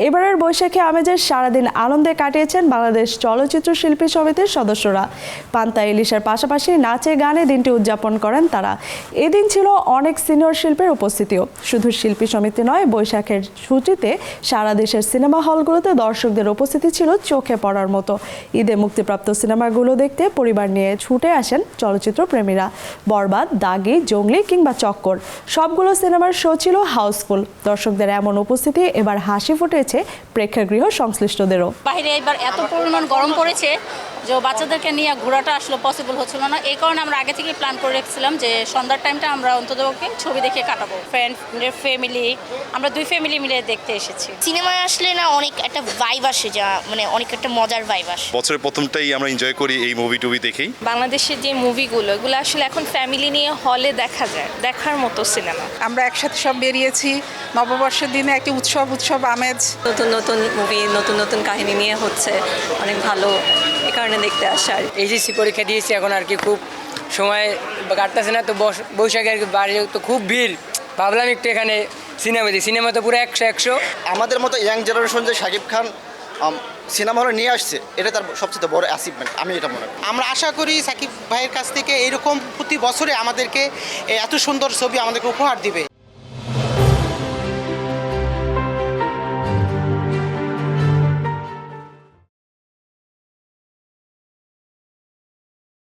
এবারের বৈশাখী আমেজের সারাদিন আনন্দে কাটিয়েছেন বাংলাদেশ চলচ্চিত্র শিল্পী সমিতির সদস্যরা। পান্তা ইলিশের পাশাপাশি নাচে গানে দিনটি উদযাপন করেন তারা। এদিন ছিল অনেক সিনিয়র শিল্পীর উপস্থিতিও। শুধু শিল্পী সমিতি নয়, বৈশাখের ছুটিতে সারা দেশের সিনেমা হলগুলোতে দর্শকদের উপস্থিতি ছিল চোখে পড়ার মতো। ঈদে মুক্তিপ্রাপ্ত সিনেমাগুলো দেখতে পরিবার নিয়ে ছুটে আসেন চলচ্চিত্র প্রেমীরা। বরবাদ, দাগি, জঙ্গলি কিংবা চক্কর সবগুলো সিনেমার শো ছিল হাউসফুল। দর্শকদের এমন উপস্থিতি এবার হাসি ফুটেছে প্রেক্ষাগৃহ সংশ্লিষ্টদেরও। বাইরে এবার এত পরিমাণ গরম পড়েছে যে বাচ্চাদেরকে নিয়ে ঘোরাটা আসলে পসিবল হচ্ছিল না। এই কারণে আমরা আগে থেকেই প্ল্যান করে রেখেছিলাম যে সন্ধ্যার টাইমটা আমরা অন্ততপক্ষে ছবি দেখে কাটাবো। ফ্রেন্ড ফ্যামিলি, আমরা দুই ফ্যামিলি মিলে দেখতে এসেছি। সিনেমায় আসলে না অনেক একটা ভাইব আসে, যা মানে অনেক একটা মজার ভাইব আসে। বছরের প্রথমটাই আমরা এনজয় করি এই মুভি টুভি দেখেই। বাংলাদেশের যে মুভিগুলো এগুলো আসলে এখন ফ্যামিলি নিয়ে হলে দেখা যায়, দেখার মতো সিনেমা। আমরা একসাথে সব বেরিয়েছি, নববর্ষের দিনে একটি উৎসব আমেজ। নতুন নতুন মুভি, নতুন নতুন কাহিনী নিয়ে হচ্ছে, অনেক ভালো, এ কারণে দেখতে আসার। এইচএসসি পরীক্ষা দিয়েছি, এখন আর কি খুব সময় কাটতেছে না, তো বৈশাখে আর কি বাড়ি তো খুব ভিড়, ভাবলাম একটু এখানে সিনেমা তো পুরো 100। আমাদের মতো ইয়াং জেনারেশন যে শাকিব খান সিনেমা হলে নিয়ে আসছে, এটা তার সবচেয়ে বড় অ্যাচিভমেন্ট, আমি এটা মনে করি। আমরা আশা করি সাকিব ভাইয়ের কাছ থেকে এরকম প্রতি বছরে আমাদেরকে এত সুন্দর ছবি আমাদেরকে উপহার দিবে।